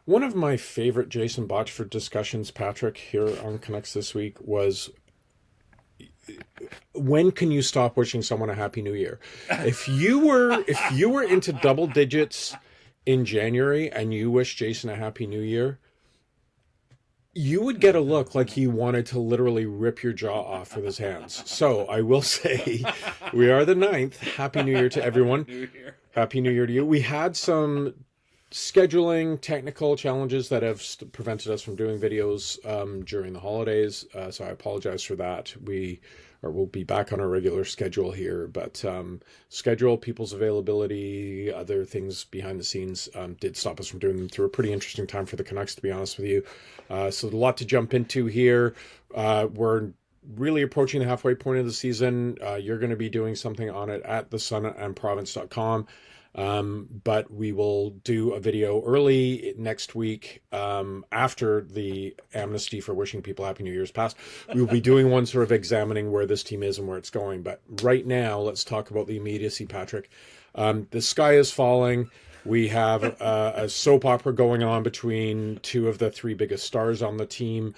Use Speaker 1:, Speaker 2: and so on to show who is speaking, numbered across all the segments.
Speaker 1: One of my favorite Jason Botchford discussions, Patrick, here on Canucks This Week was when can you stop wishing someone a happy new year? If you were into double digits in January and you wish Jason a happy new year, you would get a look like he wanted to literally rip your jaw off with his hands. So I will say, we are the 9th. Happy New Year to everyone.
Speaker 2: New Year.
Speaker 1: Happy New Year to you. We had some scheduling technical challenges that have prevented us from doing videos during the holidays. So I apologize for that. We'll be back on our regular schedule here, but schedule, people's availability, other things behind the scenes did stop us from doing them through a pretty interesting time for the Canucks, to be honest with you. So a lot to jump into here. We're really approaching the halfway point of the season. You're going to be doing something on it at thesunandprovince.com. But we will do a video early next week after the amnesty for wishing people Happy New Year's passed. We will be doing one sort of examining where this team is and where it's going. But right now, let's talk about the immediacy, Patrick. The sky is falling. We have a soap opera going on between two of the three biggest stars on the team.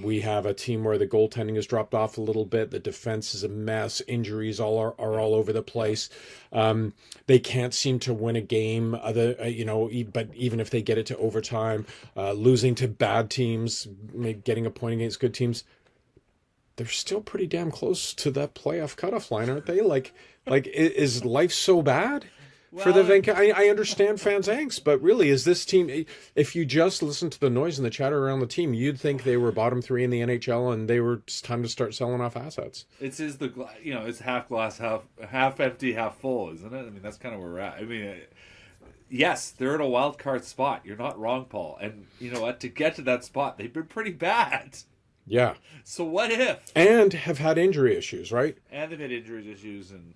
Speaker 1: We have a team where the goaltending has dropped off a little bit. The defense is a mess. Injuries are all over the place. They can't seem to win a game. But even if they get it to overtime, losing to bad teams, getting a point against good teams, they're still pretty damn close to that playoff cutoff line, aren't they? Is life so bad? For the Vancouver, I understand fans' angst, but really, is this team? If you just listen to the noise and the chatter around the team, you'd think they were bottom 3 in the NHL, and they were it's time to start selling off assets.
Speaker 2: It's it's half glass, half empty, half full, isn't it? I mean, that's kind of where we're at. I mean, yes, they're in a wild card spot. You're not wrong, Paul. And you know what? To get to that spot, they've been pretty bad.
Speaker 1: Yeah.
Speaker 2: So what if?
Speaker 1: And have had injury issues, right?
Speaker 2: And they've had injury issues, and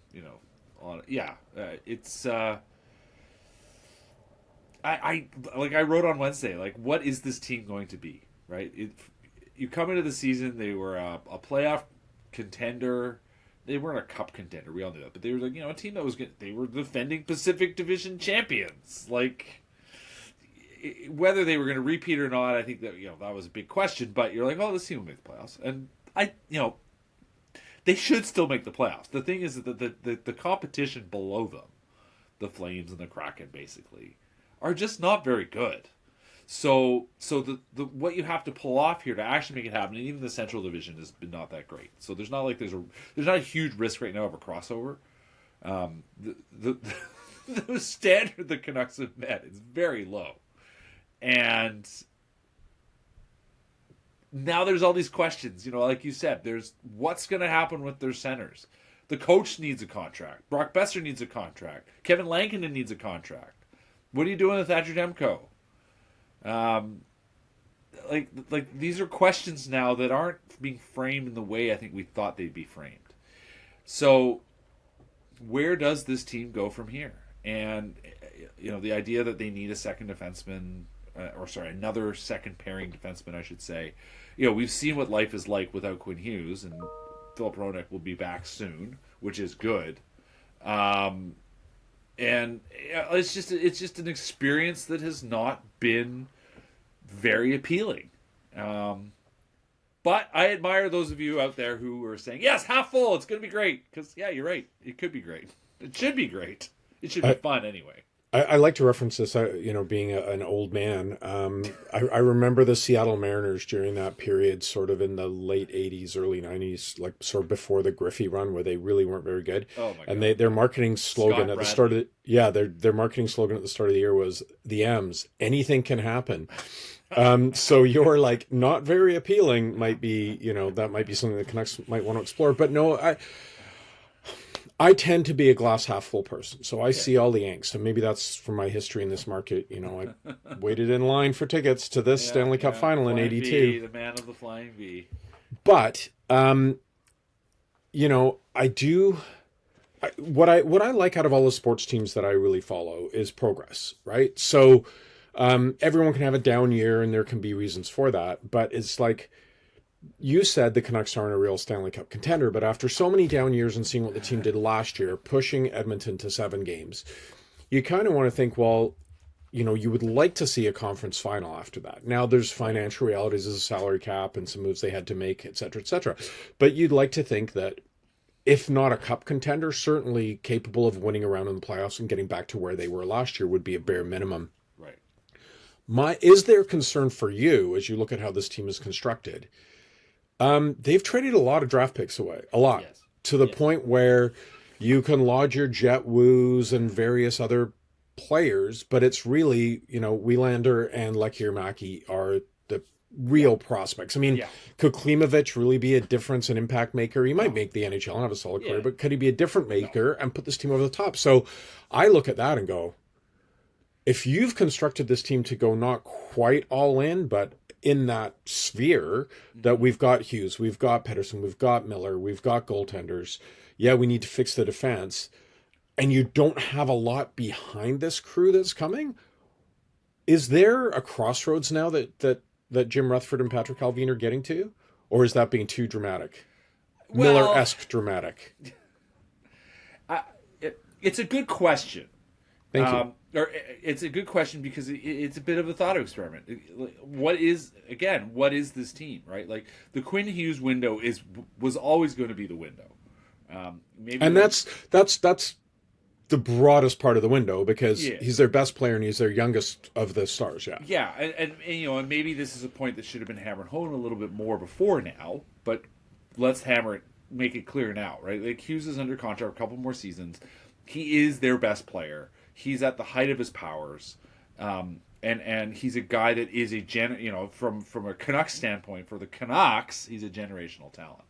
Speaker 2: it's I wrote on Wednesday, like, what is this team going to be, right? You come into the season, they were a playoff contender. They weren't a cup contender, we all knew that, but they were a team that was good. They were defending Pacific Division champions. Like, whether they were going to repeat or not, I think that that was a big question. But you're like, oh, this team will make the playoffs, and they should still make the playoffs. The thing is that the competition below them, the Flames and the Kraken, basically, are just not very good. So the what you have to pull off here to actually make it happen, and even the Central Division has been not that great. So there's not a huge risk right now of a crossover. The standard the Canucks have met is very low, and now there's all these questions, like you said, there's what's going to happen with their centers. The coach needs a contract. Brock Besser needs a contract. Kevin Lankinen needs a contract. What are you doing with Thatcher Demko? These are questions now that aren't being framed in the way I think we thought they'd be framed. So where does this team go from here? And, the idea that they need a second defenseman, another second pairing defenseman, I should say. We've seen what life is like without Quinn Hughes, and Philip Hronek will be back soon, which is good. And it's just an experience that has not been very appealing. But I admire those of you out there who are saying, yes, half full, it's going to be great. Because, yeah, you're right. It could be great. It should be great. It should be fun anyway.
Speaker 1: I like to reference this, being an old man. I remember the Seattle Mariners during that period, sort of in the late 80s, early 90s, like sort of before the Griffey run, where they really weren't very good.
Speaker 2: Oh my
Speaker 1: and
Speaker 2: God.
Speaker 1: their marketing slogan at the start of their marketing slogan at the start of the year was the M's, anything can happen. So you're like not very appealing might be, that might be something the Canucks might want to explore. But no, I tend to be a glass half full person, so I see all the angst, and maybe that's from my history in this market. I waited in line for tickets to this Stanley Cup final in '82.
Speaker 2: The man of the flying V.
Speaker 1: But I do. What I like out of all the sports teams that I really follow is progress, right? So everyone can have a down year, and there can be reasons for that, but it's like. You said the Canucks aren't a real Stanley Cup contender, but after so many down years and seeing what the team did last year, pushing Edmonton to 7 games, you kind of want to think, well, you would like to see a conference final after that. Now there's financial realities as a salary cap and some moves they had to make, et cetera, et cetera. But you'd like to think that if not a cup contender, certainly capable of winning around in the playoffs and getting back to where they were last year would be a bare minimum.
Speaker 2: Right.
Speaker 1: Is there concern for you as you look at how this team is constructed? They've traded a lot of draft picks away, a lot,
Speaker 2: Yes.
Speaker 1: to the point where you can lodge your Jet Woos and various other players, but it's really, Wielander and Lekiermaki are the real prospects. I mean,
Speaker 2: Yeah.
Speaker 1: could Klimovich really be a difference and impact maker? He might make the NHL and have a solid career, but could he be a different maker and put this team over the top? So I look at that and go, if you've constructed this team to go not quite all in, but in that sphere that we've got Hughes, we've got Pettersson, we've got Miller, we've got goaltenders. Yeah, we need to fix the defense. And you don't have a lot behind this crew that's coming. Is there a crossroads now that Jim Rutherford and Patrick Allvin are getting to? Or is that being too dramatic?
Speaker 2: Well,
Speaker 1: Miller-esque dramatic?
Speaker 2: It's a good question.
Speaker 1: Thank you.
Speaker 2: Or it's a good question because it's a bit of a thought experiment. What is this team, right? Like the Quinn Hughes window was always going to be the window.
Speaker 1: And that's the broadest part of the window because he's their best player and he's their youngest of the stars. Yeah.
Speaker 2: Yeah, and maybe this is a point that should have been hammered home a little bit more before now, but let's make it clear now, right? Like Hughes is under contract a couple more seasons. He is their best player. He's at the height of his powers, and he's a guy that is from a Canucks standpoint for the Canucks, he's a generational talent.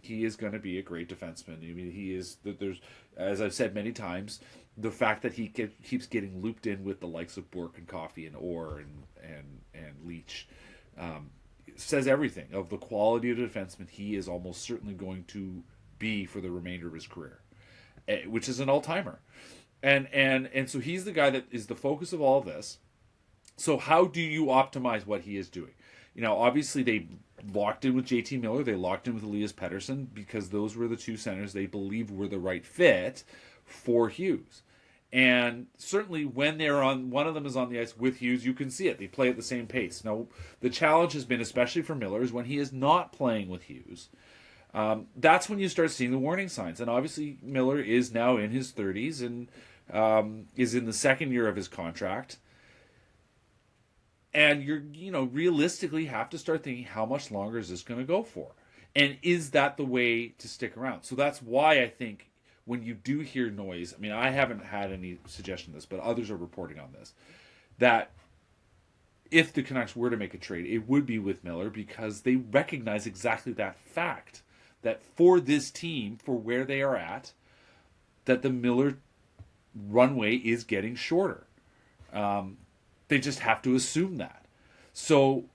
Speaker 2: He is going to be a great defenseman. I mean, he is. There's, as I've said many times, the fact that he keeps getting looped in with the likes of Bourque and Coffey and Orr and Leach says everything of the quality of the defenseman he is almost certainly going to be for the remainder of his career, which is an all-timer. And so he's the guy that is the focus of all of this. So how do you optimize what he is doing? Obviously they locked in with JT Miller. They locked in with Elias Pettersson because those were the two centers they believed were the right fit for Hughes. And certainly when one of them is on the ice with Hughes, you can see it. They play at the same pace. Now, the challenge has been, especially for Miller, is when he is not playing with Hughes. That's when you start seeing the warning signs. And obviously Miller is now in his 30s and is in the second year of his contract. And you're, realistically have to start thinking, how much longer is this going to go for? And is that the way to stick around? So that's why I think when you do hear noise, I mean, I haven't had any suggestion of this, but others are reporting on this, that if the Canucks were to make a trade, it would be with Miller because they recognize exactly that fact, that for this team, for where they are at, that the Miller runway is getting shorter. They just have to assume that. So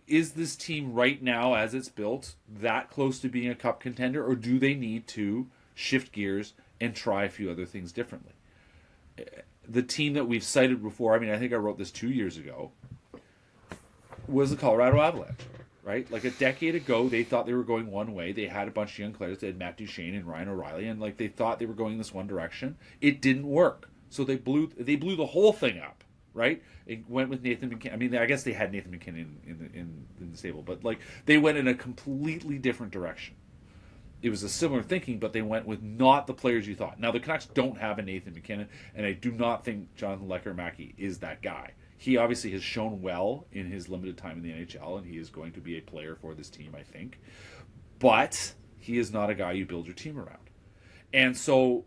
Speaker 2: is this team right now, as it's built, that close to being a cup contender, or do they need to shift gears and try a few other things differently? The team that we've cited before, I mean, I think I wrote this 2 years ago, was the Colorado Avalanche, right? Like a decade ago, they thought they were going one way. They had a bunch of young players. They had Matt Duchene and Ryan O'Reilly, and they thought they were going this one direction. It didn't work. So they blew the whole thing up. Right? It went with Nathan McKinnon. I mean, I guess they had Nathan McKinnon in the stable, but they went in a completely different direction. It was a similar thinking, but they went with not the players you thought. Now, the Canucks don't have a Nathan McKinnon, and I do not think Jonathan Lekiermaki is that guy. He obviously has shown well in his limited time in the NHL, and he is going to be a player for this team, I think. But he is not a guy you build your team around. And so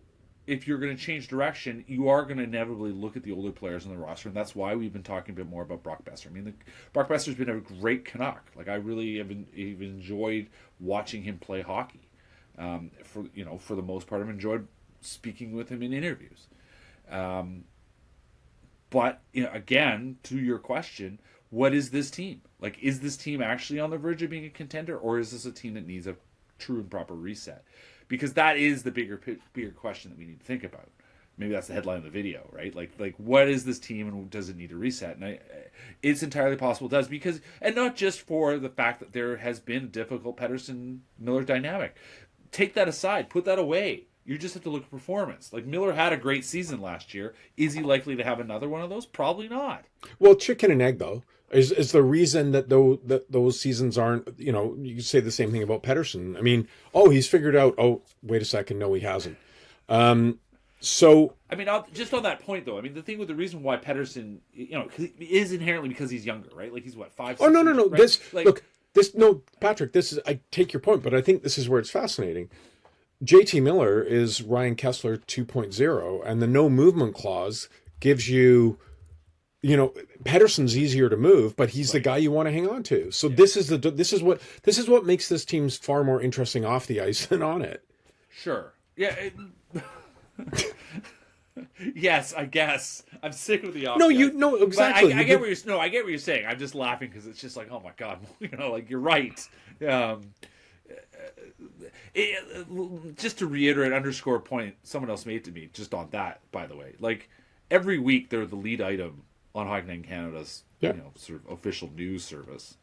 Speaker 2: if you're going to change direction, you are going to inevitably look at the older players on the roster, and that's why we've been talking a bit more about Brock Besser. I mean, Brock Besser's been a great Canuck. I really have enjoyed watching him play hockey. For the most part, I've enjoyed speaking with him in interviews. But again, to your question, what is this team? Is this team actually on the verge of being a contender, or is this a team that needs a true and proper reset? Because that is the bigger question that we need to think about. Maybe that's the headline of the video, right? Like what is this team and does it need a reset? And it's entirely possible it does, and not just for the fact that there has been a difficult Pettersson-Miller dynamic. Take that aside, put that away. You just have to look at performance. Like Miller had a great season last year. Is he likely to have another one of those? Probably not.
Speaker 1: Well, chicken and egg though is the reason that those seasons aren't. You say the same thing about Pettersson. I mean, he's figured out. Oh, wait a second, no, he hasn't. So
Speaker 2: I mean, just on that point though, I mean, the reason why Pettersson, is inherently because he's younger, right? Like he's what, 5, 6
Speaker 1: Oh no,
Speaker 2: right?
Speaker 1: Patrick. I take your point, but I think this is where it's fascinating. JT Miller is Ryan Kessler 2.0, and the no movement clause gives you, Pettersson's easier to move, but he's the guy you want to hang on to. So this is what makes this team far more interesting off the ice than on it.
Speaker 2: Sure. Yeah. Yes, I guess I'm sick of the off.
Speaker 1: No, exactly.
Speaker 2: I get what you're saying. I'm just laughing because it's just like, oh my god, like you're right. Just to reiterate, underscore a point someone else made to me just on that, by the way. Like every week they're the lead item on Hockey Night in Canada's sort of official news service,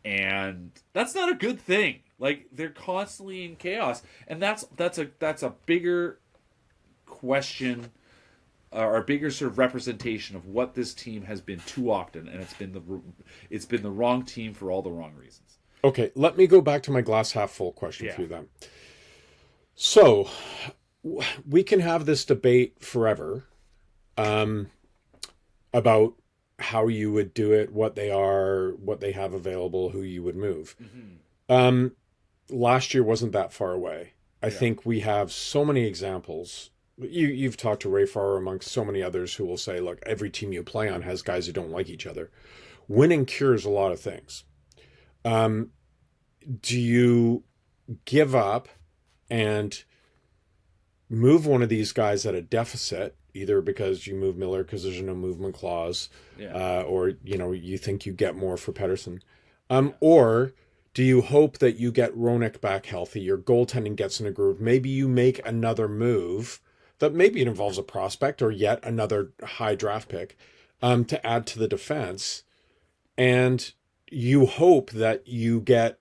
Speaker 2: and that's not a good thing. Like they're constantly in chaos, and that's a bigger question, or a bigger sort of representation of what this team has been too often, and it's been the wrong team for all the wrong reasons.
Speaker 1: Okay, let me go back to my glass half full question for you then. So, we can have this debate forever about how you would do it, what they are, what they have available, who you would move. Mm-hmm. Last year wasn't that far away. I think we have so many examples. You've talked to Ray Farr amongst so many others who will say, look, every team you play on has guys who don't like each other. Winning cures a lot of things. Do you give up and move one of these guys at a deficit, either because you move Miller because there's no movement clause, or you think you get more for Pettersson, or do you hope that you get Roenick back healthy, your goaltending gets in a groove, maybe you make another move that maybe it involves a prospect or yet another high draft pick to add to the defense, and you hope that you get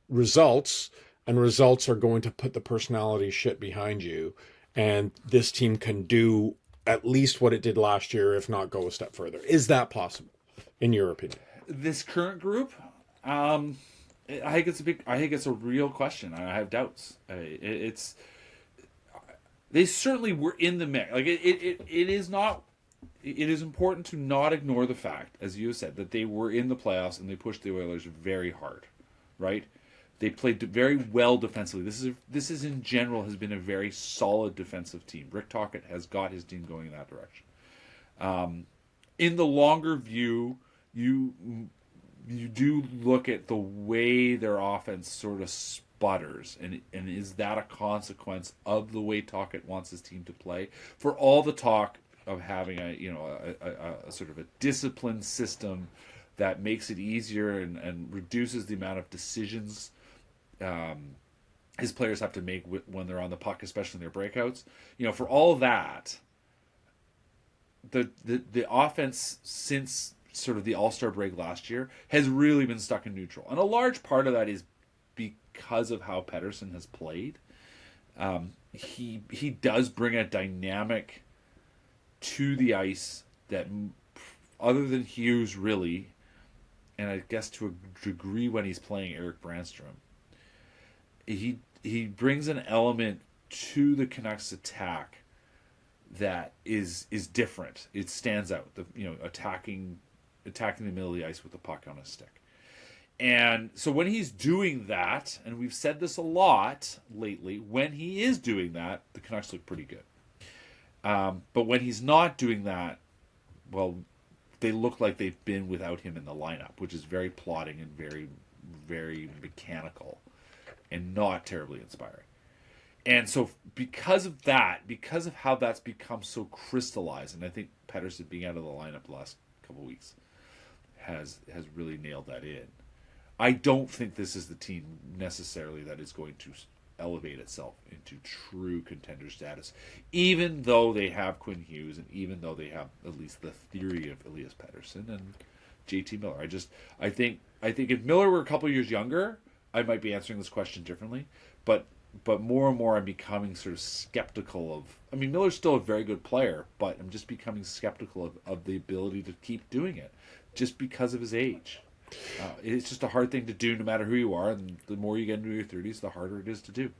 Speaker 1: results, and results are going to put the personality shit behind you, and this team can do at least what it did last year, if not go a step further. Is that possible, in your opinion?
Speaker 2: This current group, I think it's a real question. I have doubts. They certainly were in the mix. Like it is not. It is important to not ignore the fact, as you said, that they were in the playoffs and they pushed the Oilers very hard, right? They played very well defensively. This is in general has been a very solid defensive team. Rick Tocchet has got his team going in that direction. In the longer view, you do look at the way their offense sort of sputters, and is that a consequence of the way Tocchet wants his team to play? For all the talk of having a sort of a disciplined system that makes it easier and reduces the amount of decisions his players have to make when they're on the puck, especially in their breakouts. For all that, the offense since sort of the All-Star break last year has really been stuck in neutral, and a large part of that is because of how Pettersson has played. He does bring a dynamic to the ice that, other than Hughes, really, and I guess to a degree when he's playing Eric Brandstrom, he brings an element to the Canucks attack that is different. It stands out. Attacking the middle of the ice with the puck on a stick. And so when he's doing that, and we've said this a lot lately, when he is doing that, the Canucks look pretty good. But when he's not doing that, well, they look like they've been without him in the lineup, which is very plodding and very, very mechanical and not terribly inspiring. And so because of that, because of how that's become so crystallized, and I think Pettersson being out of the lineup the last couple of weeks has really nailed that in. I don't think this is the team necessarily that is going to elevate itself into true contender status, even though they have Quinn Hughes and even though they have at least the theory of Elias Pettersson and JT Miller. I think if Miller were a couple years younger, I might be answering this question differently. But but more and more I'm becoming sort of skeptical of. I mean, Miller's still a very good player, but I'm just becoming skeptical of the ability to keep doing it, just because of his age. It's just a hard thing to do, no matter who you are, and the more you get into your 30s, the harder it is to do.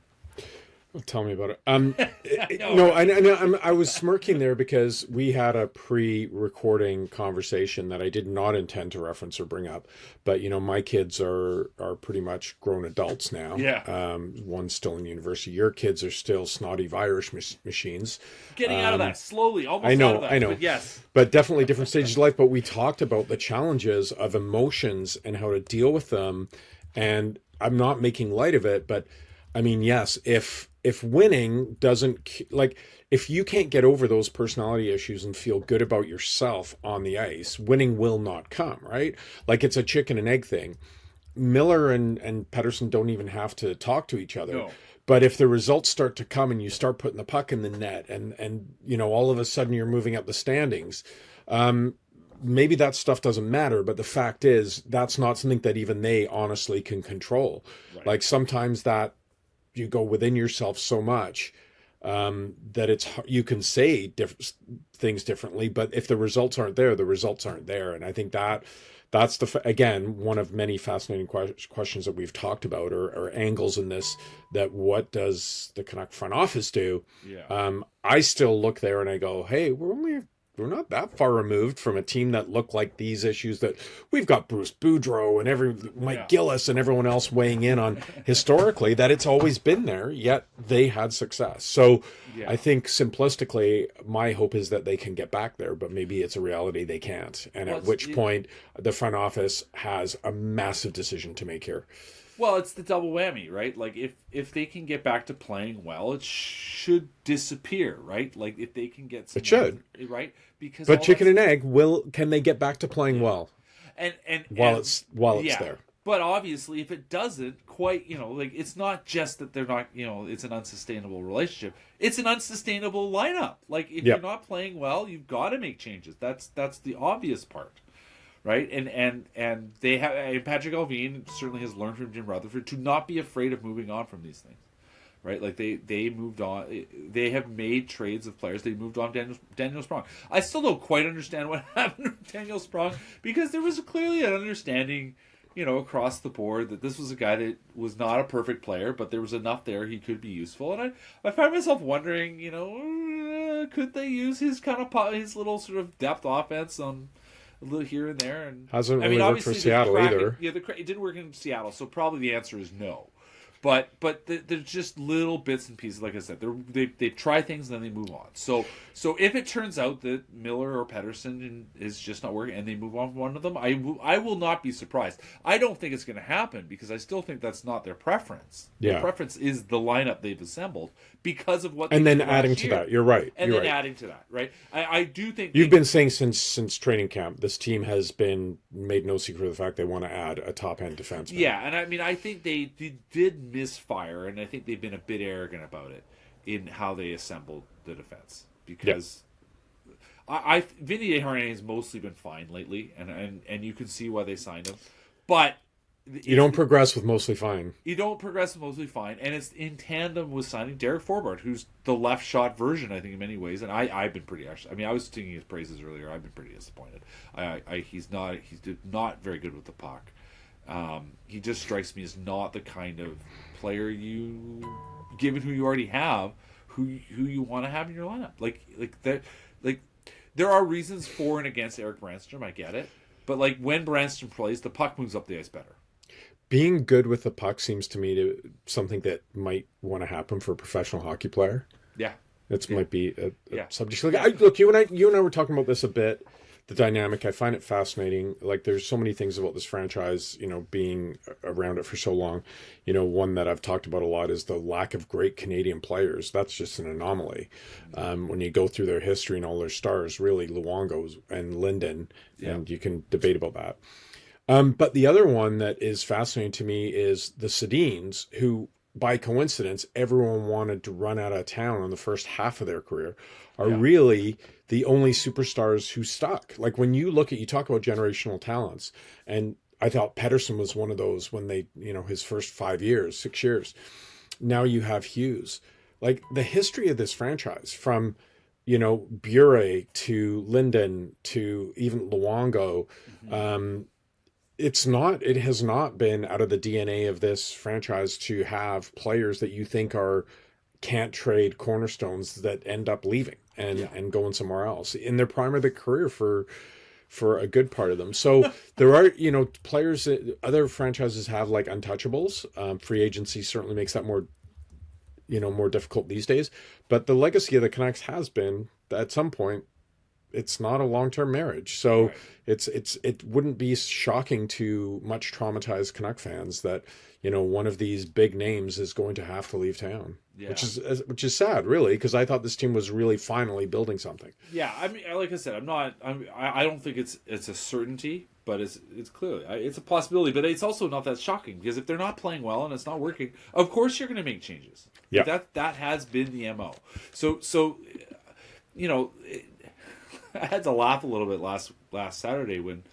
Speaker 1: Well, tell me about it. No, I was smirking there because we had a pre-recording conversation that I did not intend to reference or bring up. But my kids are pretty much grown adults now.
Speaker 2: Yeah.
Speaker 1: One's still in university. Your kids are still snotty virus machines.
Speaker 2: Getting out of that slowly, almost
Speaker 1: I know,
Speaker 2: out of that.
Speaker 1: I know.
Speaker 2: But yes.
Speaker 1: But definitely different stages of life. But we talked about the challenges of emotions and how to deal with them. And I'm not making light of it, but I mean, yes, if winning doesn't, like, if you can't get over those personality issues and feel good about yourself on the ice, winning will not come, right? Like, it's a chicken and egg thing. Miller and Pettersson don't even have to talk to each other.
Speaker 2: No.
Speaker 1: But if the results start to come and you start putting the puck in the net and all of a sudden you're moving up the standings, maybe that stuff doesn't matter. But the fact is, that's not something that even they honestly can control. Right. Like, sometimes that you go within yourself so much that you can say things differently, but if the results aren't there, the results aren't there. And I think that's again, one of many fascinating questions that we've talked about, or angles in this, that what does the Canuck front office do?
Speaker 2: Yeah.
Speaker 1: I still look there and I go, hey, we're not that far removed from a team that looked like these issues. That we've got Bruce Boudreau and Mike Gillis and everyone else weighing in on historically that it's always been there, yet they had success. So I think simplistically, my hope is that they can get back there, but maybe it's a reality they can't. And at which point the front office has a massive decision to make here.
Speaker 2: Well, it's the double whammy, right? Like, if they can get back to playing well, it should disappear, right? Like, if they can get some,
Speaker 1: it should,
Speaker 2: right? Because
Speaker 1: but chicken and egg, can they get back to playing well?
Speaker 2: And
Speaker 1: while it's there.
Speaker 2: But obviously, if it doesn't quite, like, it's not just that they're not, it's an unsustainable relationship. It's an unsustainable lineup. Like, if you're not playing well, you've got to make changes. That's the obvious part. Right, and they have, and Patrick Allvin certainly has learned from Jim Rutherford to not be afraid of moving on from these things, right? Like they moved on. They have made trades of players. They moved on Daniel Sprong. I still don't quite understand what happened with Daniel Sprong, because there was clearly an understanding, across the board, that this was a guy that was not a perfect player, but there was enough there he could be useful. And I find myself wondering, could they use his his little sort of depth offense on a little here and there, and
Speaker 1: hasn't really worked for Seattle either.
Speaker 2: Yeah, it didn't work in Seattle, so probably the answer is no. But there's just little bits and pieces. Like I said, they try things and then they move on. So if it turns out that Miller or Pettersson is just not working and they move on from one of them, I will not be surprised. I don't think it's going to happen, because I still think that's not their preference.
Speaker 1: Yeah.
Speaker 2: Their preference is the lineup they've assembled because of what.
Speaker 1: And then adding to that, you're right.
Speaker 2: And then adding to that, right? I do think
Speaker 1: you've been saying since training camp, this team has been made no secret of the fact they want to add a top end defenseman.
Speaker 2: Yeah, and I mean, I think they did misfire, and I think they've been a bit arrogant about it in how they assembled the defense, because Vinny Desharnais has mostly been fine lately, and you can see why they signed him, but
Speaker 1: you don't progress with mostly fine.
Speaker 2: You don't progress with mostly fine, and it's in tandem with signing Derek Forbort, who's the left shot version, I think, in many ways. And I've been pretty, actually. I mean, I was singing his praises earlier. I've been pretty disappointed. He's not very good with the puck. He just strikes me as not the kind of player given who you already have, who you want to have in your lineup. There are reasons for and against Eric Brandstrom. I get it, but like, when Brandstrom plays, the puck moves up the ice better.
Speaker 1: Being good with the puck seems to me to something that might want to happen for a professional hockey player.
Speaker 2: Yeah,
Speaker 1: might be a subject. Look, you and I were talking about this a bit. The dynamic, I find it fascinating. Like, there's so many things about this franchise, being around it for so long. One that I've talked about a lot is the lack of great Canadian players. That's just an anomaly. When you go through their history and all their stars, really Luongo and Linden, and you can debate about that. But the other one that is fascinating to me is the Sedins, who, by coincidence, everyone wanted to run out of town on the first half of their career, are really the only superstars who stuck. Like, when you talk about generational talents, and I thought Pettersson was one of those when they, his first 6 years. now you have Hughes. Like, the history of this franchise, from, you know, Bure to Linden to even Luongo, it has not been out of the DNA of this franchise to have players that you think can't trade cornerstones that end up leaving and going somewhere else in their prime of their career for a good part of them. So there are, you know, players that other franchises have, like untouchables. Free agency certainly makes that more, you know, more difficult these days. But the legacy of the Canucks has been that at some point it's not a long-term marriage. So it wouldn't be shocking to much traumatized Canuck fans that, you know, one of these big names is going to have to leave town. Yeah. Which is sad, really, because I thought this team was really finally building something.
Speaker 2: Yeah, I mean, like I said, I don't think it's a certainty, but it's clearly it's a possibility. But it's also not that shocking, because if they're not playing well and it's not working, of course you're going to make changes.
Speaker 1: Yeah,
Speaker 2: that has been the MO. So you know, I had to laugh a little bit last Saturday when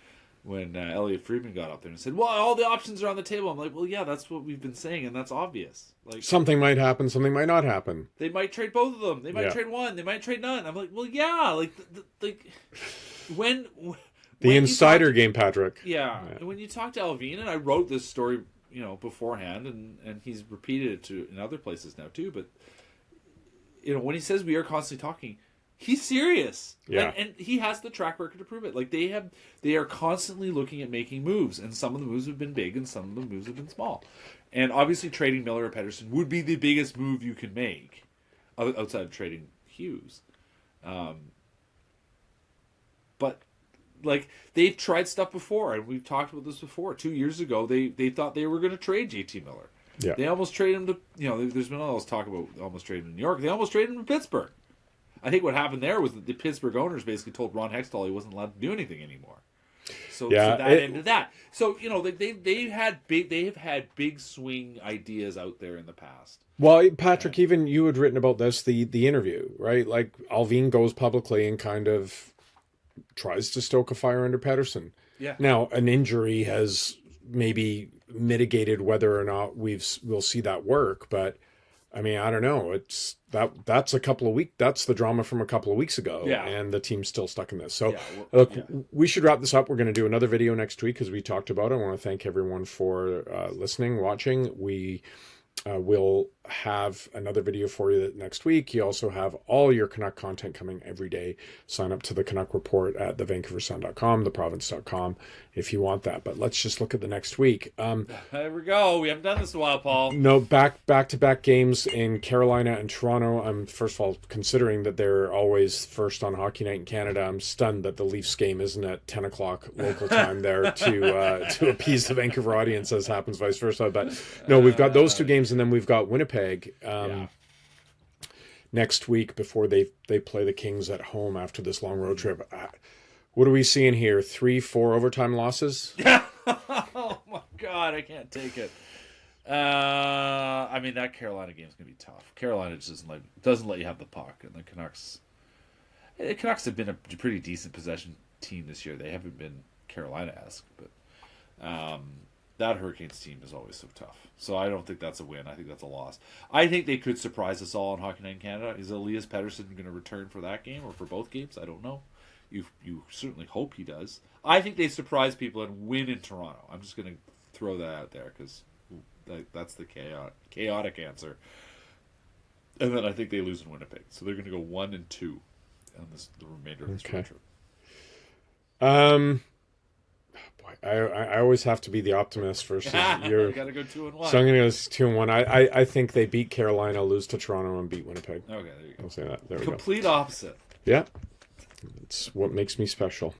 Speaker 2: Elliot Friedman got up there and said, "Well, all the options are on the table." I'm like, "Well, yeah, that's what we've been saying, and that's obvious. Like,
Speaker 1: something might happen, something might not happen.
Speaker 2: They might trade both of them. They might trade one. They might trade none." I'm like, "Well, yeah, like when
Speaker 1: the insider game, Patrick."
Speaker 2: Yeah, when you talk to Alvin, and I wrote this story, you know, beforehand, and he's repeated it in other places now too. But you know, when he says we are constantly talking, he's serious.
Speaker 1: Yeah.
Speaker 2: And he has the track record to prove it. Like, they are constantly looking at making moves, and some of the moves have been big and some of the moves have been small. And obviously trading Miller or Pettersson would be the biggest move you can make outside of trading Hughes. But like, they've tried stuff before, and we've talked about this before. 2 years ago, they thought they were going to trade JT Miller.
Speaker 1: Yeah. They
Speaker 2: almost traded him to, you know, there's been all this talk about almost trading him to New York. They almost traded him to Pittsburgh. I think what happened there was that the Pittsburgh owners basically told Ron Hextall he wasn't allowed to do anything anymore. So that ended that. So, you know, they've had big swing ideas out there in the past.
Speaker 1: Well, Patrick, even you had written about this, the interview, right? Like, Alvin goes publicly and kind of tries to stoke a fire under Pettersson.
Speaker 2: Yeah.
Speaker 1: Now, an injury has maybe mitigated whether or not we'll see that work, but I mean, I don't know. It's that's a couple of weeks. That's the drama from a couple of weeks ago, and the team's still stuck in this. So, look, we should wrap this up. We're going to do another video next week, as we talked about. I want to thank everyone for listening, watching. We will have another video for you next week. You also have all your Canuck content coming every day. Sign up to the Canuck Report at thevancouversun.com, theprovince.com, if you want that. But let's just look at the next week.
Speaker 2: There we go. We haven't done this in a while, Paul.
Speaker 1: No, back-to-back games in Carolina and Toronto. I'm, first of all, considering that they're always first on Hockey Night in Canada, I'm stunned that the Leafs game isn't at 10 o'clock local time there to appease the Vancouver audience, as happens vice versa. But no, we've got those two games, and then we've got Winnipeg next week before they play the Kings at home after this long road trip. What are we seeing here? 3-4 overtime losses?
Speaker 2: Oh my God, I can't take it. I mean, that Carolina game's gonna be tough. Carolina just doesn't let you have the puck, and the Canucks have been a pretty decent possession team this year. They haven't been Carolina-esque, but that Hurricanes team is always so tough. So I don't think that's a win. I think that's a loss. I think they could surprise us all on Hockey Night in Canada. Is Elias Pettersson going to return for that game or for both games? I don't know. You certainly hope he does. I think they surprise people and win in Toronto. I'm just going to throw that out there because that's the chaotic answer. And then I think they lose in Winnipeg. So they're going to go 1-2 on the remainder of this road trip.
Speaker 1: I always have to be the optimist versus
Speaker 2: you got to go 2-1.
Speaker 1: So I'm going to go 2-1. I think they beat Carolina, lose to Toronto, and beat Winnipeg.
Speaker 2: Okay, there you go.
Speaker 1: I'll say that. There we
Speaker 2: go. Complete opposite.
Speaker 1: Yeah. It's what makes me special.